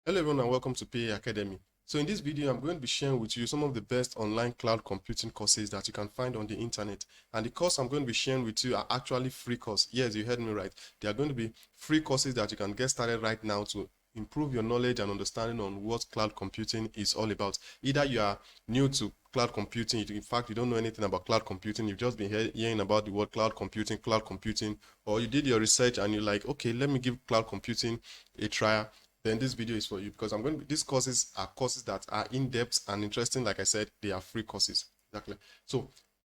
Hello everyone and welcome to PA Academy. So in this video, I'm going to be sharing with you some of the best online cloud computing courses that you can find on the internet. And the course I'm going to be sharing with you are actually free courses. Yes, you heard me right. They are going to be free courses that you can get started right now to improve your knowledge and understanding on what cloud computing is all about. Either you are new to cloud computing, in fact, you don't know anything about cloud computing, you've just been hearing about the word cloud computing, or you did your research and you're like, okay, let me give cloud computing a try. Then this video is for you because these courses are courses that are in-depth and interesting. Like I said, they are free courses. Exactly. So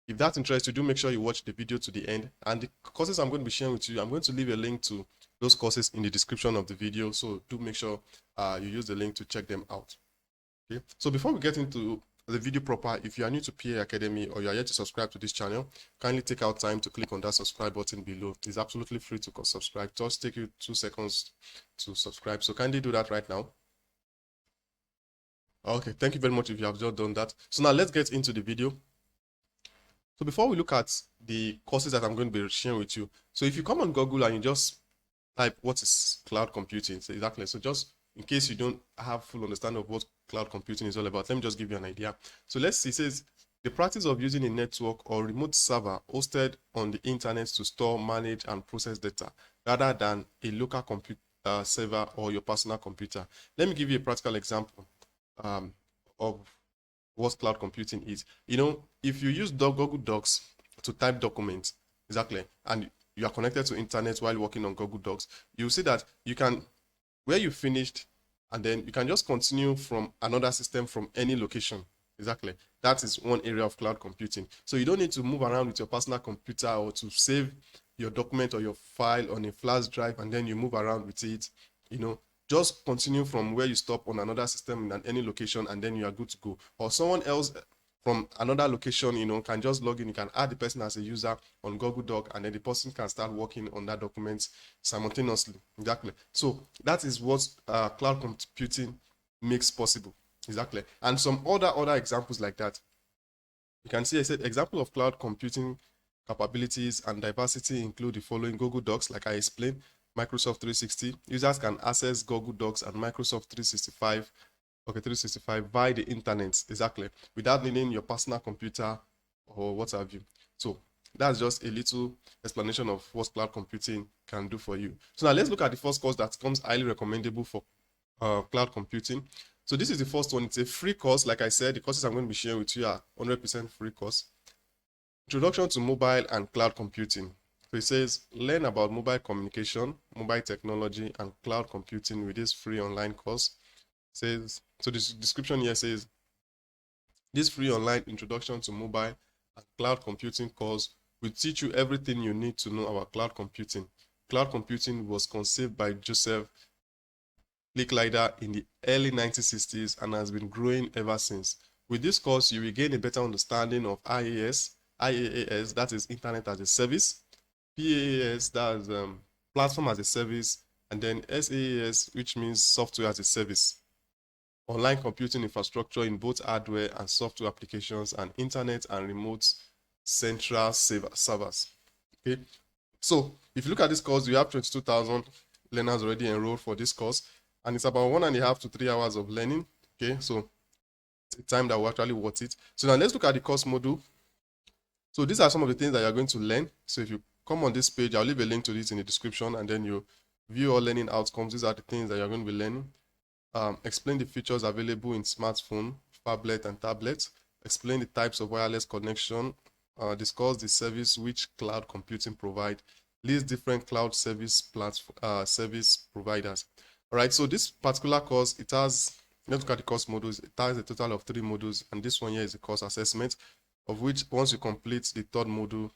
if that interests you, do make sure you watch the video to the end. And the courses I'm going to be sharing with you, I'm going to leave a link to those courses in the description of the video. So do make sure you use the link to check them out. Okay. So before we get into the video proper, if you are new to PA Academy or you are yet to subscribe to this channel, kindly take out time to click on that subscribe button below. It's absolutely free to subscribe. Just take you 2 seconds to subscribe. So kindly do that right now. Okay, thank you very much if you have just done that. So now let's get into the video. So before we look at the courses that I'm going to be sharing with you, so if you come on Google and you just type what is cloud computing, so exactly. So just in case you don't have full understanding of what cloud computing is all about, let me just give you an idea. So let's see, it says the practice of using a network or remote server hosted on the internet to store, manage, and process data rather than a local computer server or your personal computer. Let me give you a practical example of what cloud computing is. You know, if you use Google Docs to type documents, exactly, and you are connected to internet while working on Google Docs, you see that you can, where you finished, and then you can just continue from another system from any location. Exactly. That is one area of cloud computing. So you don't need to move around with your personal computer or to save your document or your file on a flash drive and then you move around with it. You know, just continue from where you stop on another system in any location and then you are good to go. Or someone else from another location, you know, can just log in. You can add the person as a user on Google Doc and then the person can start working on that document simultaneously. Exactly. So that is what cloud computing makes possible. Exactly. And some other examples like that. You can see I said example of cloud computing capabilities and diversity include the following: Google Docs, like I explained, Microsoft 360. Users can access Google Docs and Microsoft 365 via the internet, exactly, without needing your personal computer or what have you. So that's just a little explanation of what cloud computing can do for you. So now let's look at the first course that comes highly recommendable for cloud computing. So this is the first one. It's a free course. Like I said, the courses I'm going to be sharing with you are 100% free course. Introduction to mobile and cloud computing. So it says, learn about mobile communication, mobile technology, and cloud computing with this free online course. It says, so this description here says, this free online introduction to mobile and cloud computing course will teach you everything you need to know about cloud computing. Cloud computing was conceived by Joseph Licklider in the early 1960s and has been growing ever since. With this course, you will gain a better understanding of IaaS, that is Internet as a Service, PaaS, that is Platform as a Service, and then SaaS, which means Software as a Service. Online computing infrastructure in both hardware and software applications, and internet and remote central servers. Okay, so if you look at this course, you have 22,000 learners already enrolled for this course, and it's about 1.5 to 3 hours of learning. Okay, so it's a time that will actually worth it. So now let's look at the course module. So these are some of the things that you're going to learn. So if you come on this page, I'll leave a link to this in the description, and then you view all learning outcomes. These are the things that you're going to be learning. Explain the features available in smartphone, phablet, and tablet. Explain the types of wireless connection. Discuss the service which cloud computing provide. List different cloud service providers. All right, so this particular course, it has, let's look at the course modules. It has a total of 3 modules, and this one here is a course assessment, of which once you complete the 3rd module,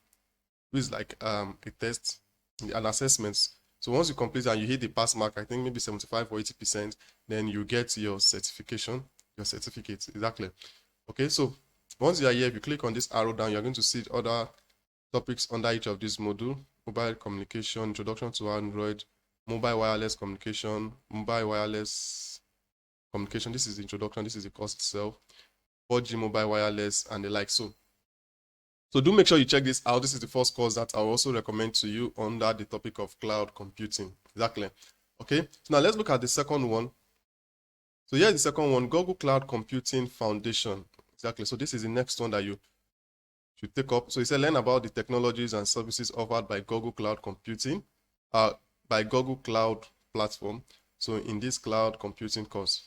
which is like a test, an assessment. So once you complete and you hit the pass mark, I think maybe 75 or 80%, then you get your certification, your certificate, exactly. Okay, so once you are here, if you click on this arrow down, you're going to see other topics under each of these modules: mobile communication, introduction to Android, mobile wireless communication, mobile wireless communication. This is the introduction, this is the course itself, 4G mobile wireless, and the like. So do make sure you check this out. This is the first course that I will also recommend to you under the topic of cloud computing. Exactly. Okay, so now let's look at the second one. So here's the second one, Google Cloud Computing Foundation. Exactly. So this is the next one that you should take up. So it said learn about the technologies and services offered by Google Cloud Computing, by Google Cloud Platform. So in this cloud computing course.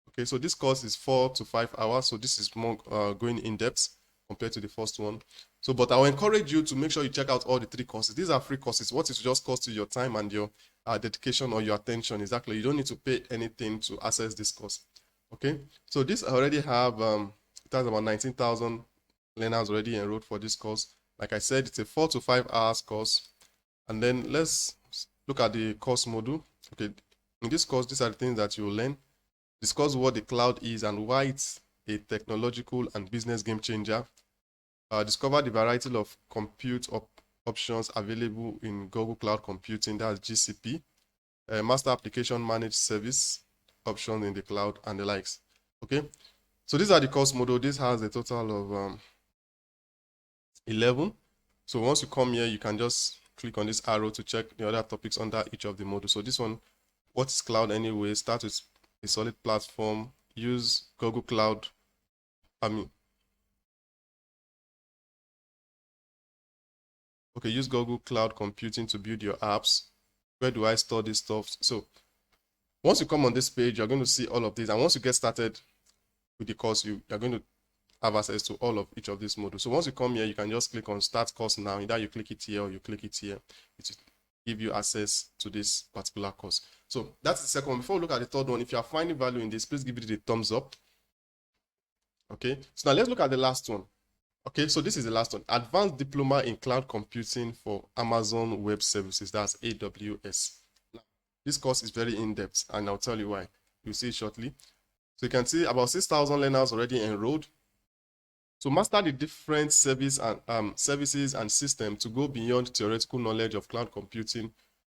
Okay, so this course is 4 to 5 hours. So this is more going in depth compared to the first one. So, but I will encourage you to make sure you check out all the 3 courses. These are free courses. What it just cost you your time and your dedication or your attention. Exactly. You don't need to pay anything to access this course. Okay, so this I already have, it has about 19,000 learners already enrolled for this course. Like I said, it's a 4 to 5 hours course. And then let's look at the course module. Okay, in this course, these are the things that you will learn. Discuss what the cloud is and why it's a technological and business game changer. Discover the variety of compute options available in Google Cloud Computing, that's GCP. Master application managed service options in the cloud and the likes. Okay, so these are the course module. This has a total of 11. So once you come here, you can just click on this arrow to check the other topics under each of the modules. So this one, what is cloud anyway? Start with a solid platform. Use Google Cloud. Use Google Cloud Computing to build your apps. Where do I store this stuff? So once you come on this page, you're going to see all of these. And once you get started with the course, you're going to have access to all of each of these modules. So once you come here, you can just click on Start Course Now. Either you click it here or you click it here. It will give you access to this particular course. So that's the second one. Before we look at the third one, if you are finding value in this, please give it the thumbs up. Okay, so now let's look at the last one. Okay, so this is the last one. Advanced Diploma in Cloud Computing for Amazon Web Services. That's AWS. Now, this course is very in-depth, and I'll tell you why. You'll see it shortly. So you can see about 6,000 learners already enrolled. To master the different services and systems to go beyond theoretical knowledge of cloud computing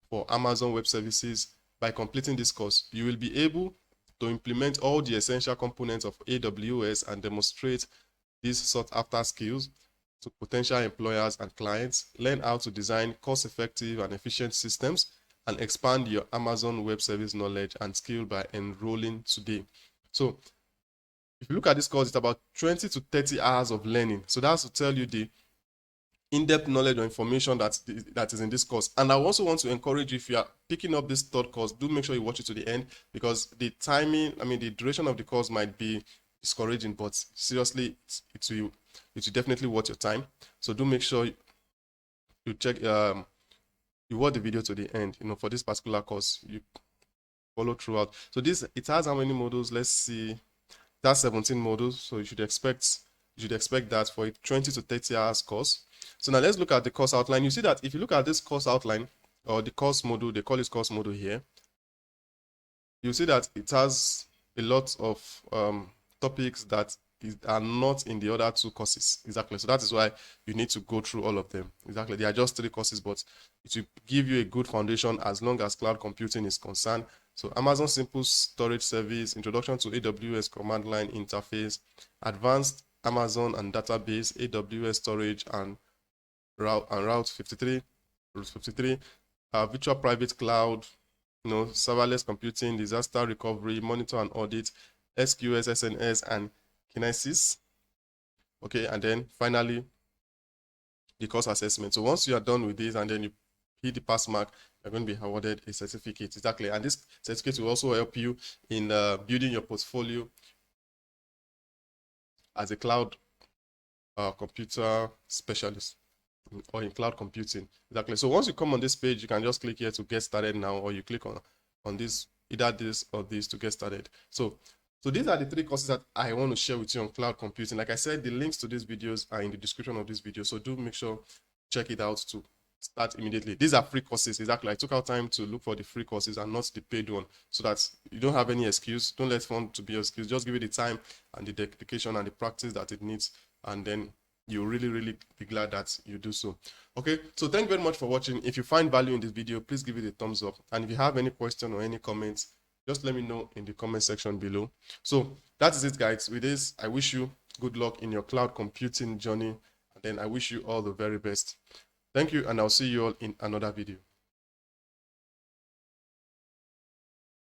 for Amazon Web Services, by completing this course, you will be able to implement all the essential components of AWS and demonstrate these sought-after skills to potential employers and clients, learn how to design cost-effective and efficient systems, and expand your Amazon Web Service knowledge and skill by enrolling today. So if you look at this course, it's about 20 to 30 hours of learning. So that's to tell you the in-depth knowledge or information that is in this course. And I also want to encourage you, if you are picking up this third course, do make sure you watch it to the end, because the timing, the duration of the course might be discouraging, but seriously, it will definitely worth your time. So do make sure you check, you watch the video to the end. For this particular course, you follow throughout. So it has how many modules? Let's see. That's 17 modules, so you should expect that for a 20 to 30 hours course. So now let's look at the course outline. You see that if you look at this course outline, or the course module, they call it course module here, you see that it has a lot of topics that are not in the other 2 courses. Exactly. So that is why you need to go through all of them. Exactly. They are just 3 courses, but it will give you a good foundation as long as cloud computing is concerned. So Amazon Simple Storage Service, Introduction to AWS Command Line Interface, Advanced Amazon and Database, AWS Storage and Route 53, Virtual Private Cloud, Serverless Computing, Disaster Recovery, Monitor and Audit, SQS, SNS, and Kinesis. Okay, and then finally, the course assessment. So once you are done with this and then you hit the pass mark, you're going to be awarded a certificate. Exactly. And this certificate will also help you in building your portfolio as a cloud computer specialist or in cloud computing. Exactly. So once you come on this page, you can just click here to get started now, or you click on this, either this or this, to get started. So these are the 3 courses that I want to share with you on cloud computing. Like I said, the links to these videos are in the description of this video. So do make sure check it out to start immediately. These are free courses. Exactly. I took out time to look for the free courses and not the paid one, so that you don't have any excuse. Don't let fun to be your excuse. Just give it the time and the dedication and the practice that it needs, and then you'll really be glad that you do so. Okay, so thank you very much for watching. If you find value in this video, please give it a thumbs up, and if you have any question or any comments, just let me know in the comment section below. So that is it, guys. With this, I wish you good luck in your cloud computing journey, and then I wish you all the very best. Thank you, and I'll see you all in another video.